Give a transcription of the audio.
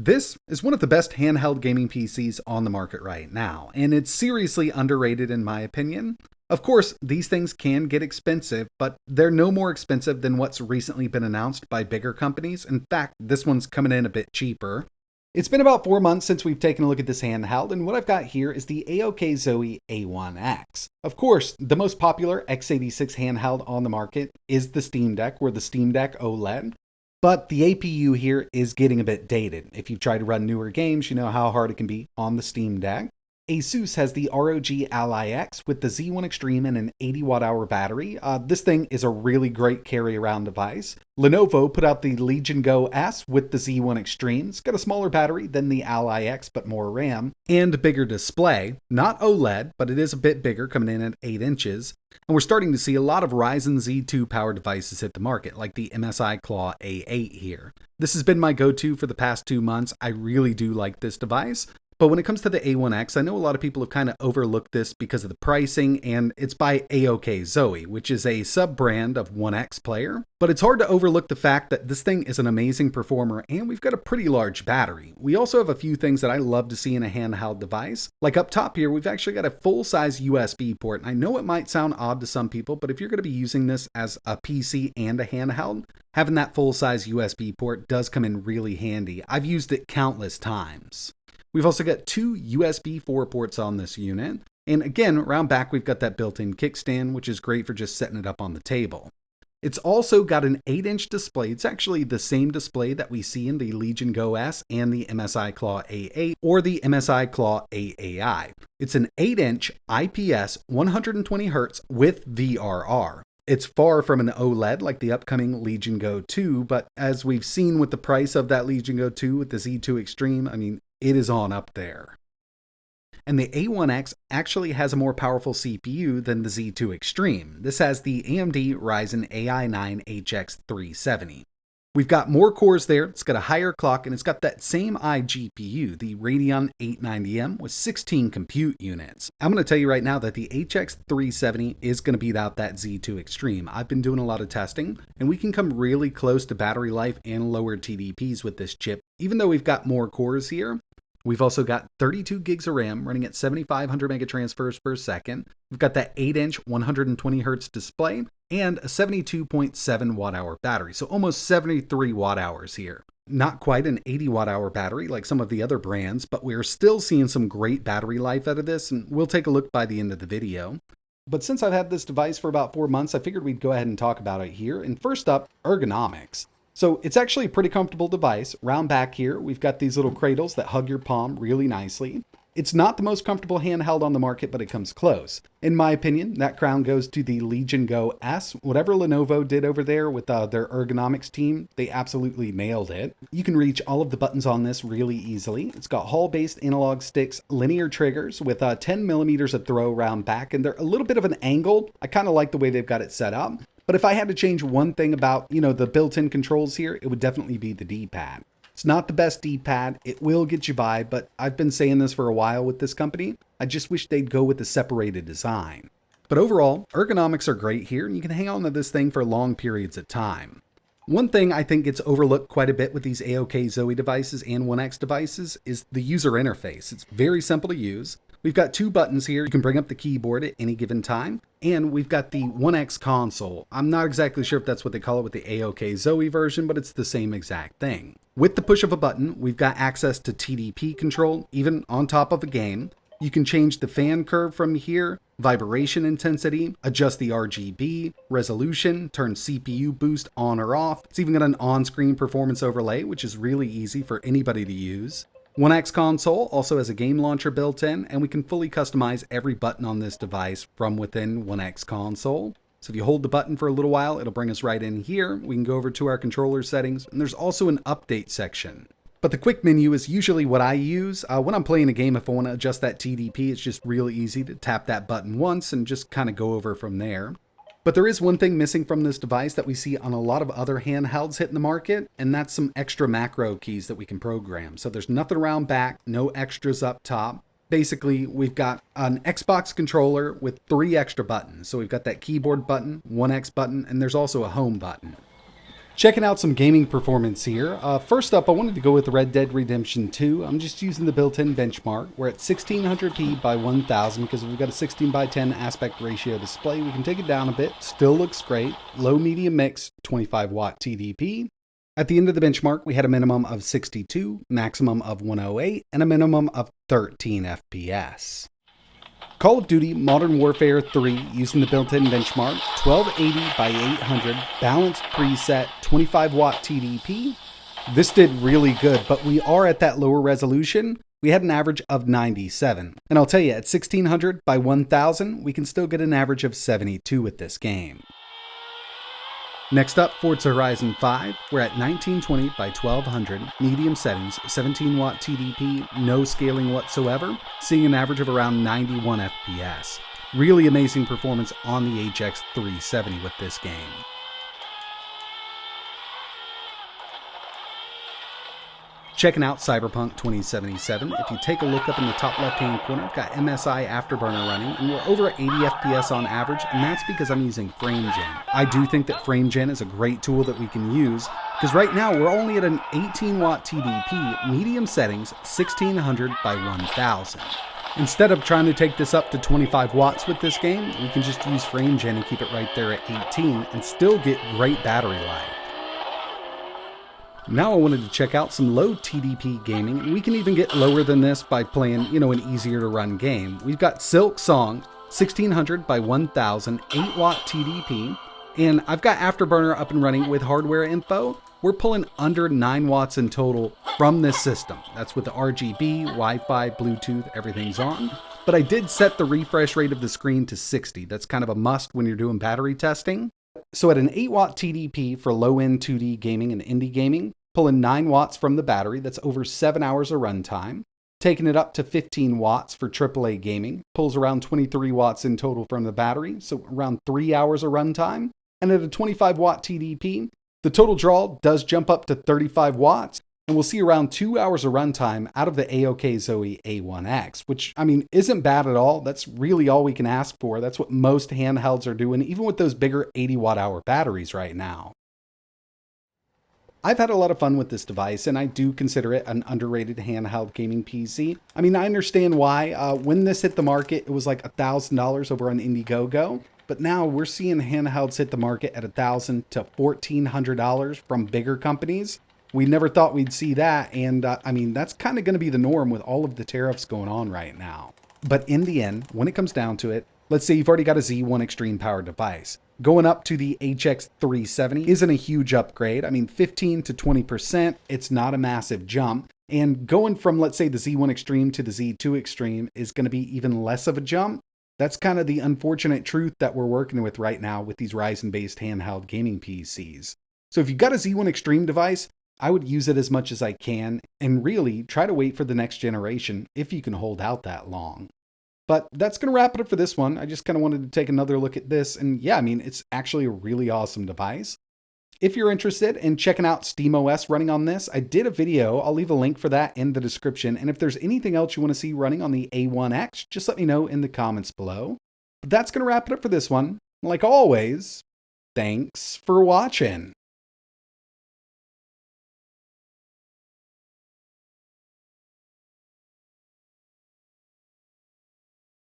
This is one of the best handheld gaming PCs on the market right now, and it's seriously underrated in my opinion. Of course, these things can get expensive, but they're no more expensive than what's recently been announced by bigger companies. In fact, this one's coming in a bit cheaper. It's been about 4 months since we've taken a look at this handheld, and what I've got here is the AOK Zoey A1X. Of course, the most popular x86 handheld on the market is the Steam Deck, or the Steam Deck OLED. But the APU here is getting a bit dated. If you've tried to run newer games, you know how hard it can be on the Steam Deck. ASUS has the ROG Ally X with the Z1 Extreme and an 80 watt-hour battery. This thing is a really great carry-around device. Lenovo put out the Legion Go S with the Z1 Extreme. It's got a smaller battery than the Ally X, but more RAM, and a bigger display. Not OLED, but it is a bit bigger, coming in at 8 inches. And we're starting to see a lot of Ryzen Z2 powered devices hit the market, like the MSI Claw A8 here. This has been my go-to for the past 2 months. I really do like this device. But when it comes to the A1X, I know a lot of people have kind of overlooked this because of the pricing, and it's by AOK Zoey, which is a sub-brand of 1X player. But it's hard to overlook the fact that this thing is an amazing performer, and we've got a pretty large battery. We also have a few things that I love to see in a handheld device. Like up top here, we've actually got a full-size USB port. And I know it might sound odd to some people, but if you're going to be using this as a PC and a handheld, having that full-size USB port does come in really handy. I've used it countless times. We've also got 2 USB 4 ports on this unit. And again, around back, we've got that built-in kickstand, which is great for just setting it up on the table. It's also got an 8-inch display. It's actually the same display that we see in the Legion Go S and the MSI Claw A8 or the MSI Claw AAI. It's an 8-inch IPS 120Hz with VRR. It's far from an OLED like the upcoming Legion Go 2, but as we've seen with the price of that Legion Go 2 with the Z2 Extreme, I mean, it is on up there. And the A1X actually has a more powerful CPU than the Z2 Extreme. This has the AMD Ryzen AI 9 HX370. We've got more cores there, it's got a higher clock, and it's got that same iGPU, the Radeon 890M with 16 compute units. I'm going to tell you right now that the HX370 is going to beat out that Z2 Extreme. I've been doing a lot of testing, and we can come really close to battery life and lower TDPs with this chip, even though we've got more cores here. We've also got 32 gigs of RAM running at 7,500 megatransfers per second. We've got that 8-inch 120Hz display and a 72.7 watt-hour battery, so almost 73 watt-hours here. Not quite an 80 watt-hour battery like some of the other brands, but we're still seeing some great battery life out of this, and we'll take a look by the end of the video. But since I've had this device for about 4 months, I figured we'd go ahead and talk about it here. And first up, ergonomics. So it's actually a pretty comfortable device. Round back here, we've got these little cradles that hug your palm really nicely. It's not the most comfortable handheld on the market, but it comes close. In my opinion, that crown goes to the Legion Go S. Whatever Lenovo did over there with their ergonomics team, they absolutely nailed it. You can reach all of the buttons on this really easily. It's got Hall-based analog sticks, linear triggers with 10 millimeters of throw round back, and they're a little bit of an angle. I kind of like the way they've got it set up. But if I had to change one thing about, the built-in controls here, it would definitely be the D-pad. It's not the best D-pad. It will get you by, but I've been saying this for a while with this company. I just wish they'd go with the separated design. But overall, ergonomics are great here, and you can hang on to this thing for long periods of time. One thing I think gets overlooked quite a bit with these AOK Zoey devices and 1X devices is the user interface. It's very simple to use. We've got 2 buttons here. You can bring up the keyboard at any given time. And we've got the 1X console. I'm not exactly sure if that's what they call it with the AOK Zoey version, but it's the same exact thing. With the push of a button, we've got access to TDP control, even on top of a game. You can change the fan curve from here, vibration intensity, adjust the RGB, resolution, turn CPU boost on or off. It's even got an on-screen performance overlay, which is really easy for anybody to use. 1X console also has a game launcher built in, and we can fully customize every button on this device from within 1X console. So if you hold the button for a little while, it'll bring us right in here. We can go over to our controller settings, and there's also an update section. But the quick menu is usually what I use. When I'm playing a game, if I want to adjust that TDP, it's just really easy to tap that button once and just kind of go over from there. But there is one thing missing from this device that we see on a lot of other handhelds hitting the market, and that's some extra macro keys that we can program. So there's nothing around back, no extras up top. Basically, we've got an Xbox controller with 3 extra buttons. So we've got that keyboard button, 1X button, and there's also a home button. Checking out some gaming performance here. First up, I wanted to go with Red Dead Redemption 2. I'm just using the built-in benchmark. We're at 1600p by 1000 because we've got a 16 by 10 aspect ratio display. We can take it down a bit. Still looks great. Low medium mix, 25 watt TDP. At the end of the benchmark, we had a minimum of 62, maximum of 108, and a minimum of 13 FPS. Call of Duty Modern Warfare 3 using the built-in benchmark, 1280 by 800, balanced preset, 25 watt TDP. This did really good, but we are at that lower resolution. We had an average of 97. And I'll tell you, at 1600 by 1000, we can still get an average of 72 with this game. Next up, Forza Horizon 5. We're at 1920 by 1200, medium settings, 17 watt TDP, no scaling whatsoever, seeing an average of around 91 FPS. Really amazing performance on the HX 370 with this game. Checking out Cyberpunk 2077. If you take a look up in the top left-hand corner, I've got MSI Afterburner running, and we're over at 80 FPS on average, and that's because I'm using FrameGen. I do think that FrameGen is a great tool that we can use, because right now we're only at an 18 watt TDP, medium settings, 1600 by 1000. Instead of trying to take this up to 25 watts with this game, we can just use FrameGen and keep it right there at 18 and still get great battery life. Now I wanted to check out some low TDP gaming, and we can even get lower than this by playing, an easier to run game. We've got Silk Song, 1600 by 1000, 8 watt TDP, and I've got Afterburner up and running with hardware info. We're pulling under 9 watts in total from this system. That's with the RGB, Wi-Fi, Bluetooth, everything's on. But I did set the refresh rate of the screen to 60. That's kind of a must when you're doing battery testing. So at an 8 watt TDP for low-end 2D gaming and indie gaming, pulling 9 watts from the battery, that's over 7 hours of runtime. Taking it up to 15 watts for AAA gaming, pulls around 23 watts in total from the battery, so around 3 hours of runtime. And at a 25 watt TDP, the total draw does jump up to 35 watts, and we'll see around 2 hours of runtime out of the AOK Zoey A1X, which, isn't bad at all. That's really all we can ask for. That's what most handhelds are doing, even with those bigger 80 watt hour batteries right now. I've had a lot of fun with this device, and I do consider it an underrated handheld gaming PC. I understand why. When this hit the market, it was like $1,000 over on Indiegogo, but now we're seeing handhelds hit the market at $1,000 to $1,400 from bigger companies. We never thought we'd see that, and that's kind of going to be the norm with all of the tariffs going on right now. But in the end, when it comes down to it, let's say you've already got a Z1 Extreme powered device. Going up to the HX 370 isn't a huge upgrade. 15 to 20%, it's not a massive jump. And going from, let's say, the Z1 Extreme to the Z2 Extreme is going to be even less of a jump. That's kind of the unfortunate truth that we're working with right now with these Ryzen-based handheld gaming PCs. So if you've got a Z1 Extreme device, I would use it as much as I can and really try to wait for the next generation if you can hold out that long. But that's going to wrap it up for this one. I just kind of wanted to take another look at this. And yeah, it's actually a really awesome device. If you're interested in checking out SteamOS running on this, I did a video. I'll leave a link for that in the description. And if there's anything else you want to see running on the A1X, just let me know in the comments below. But that's going to wrap it up for this one. Like always, thanks for watching.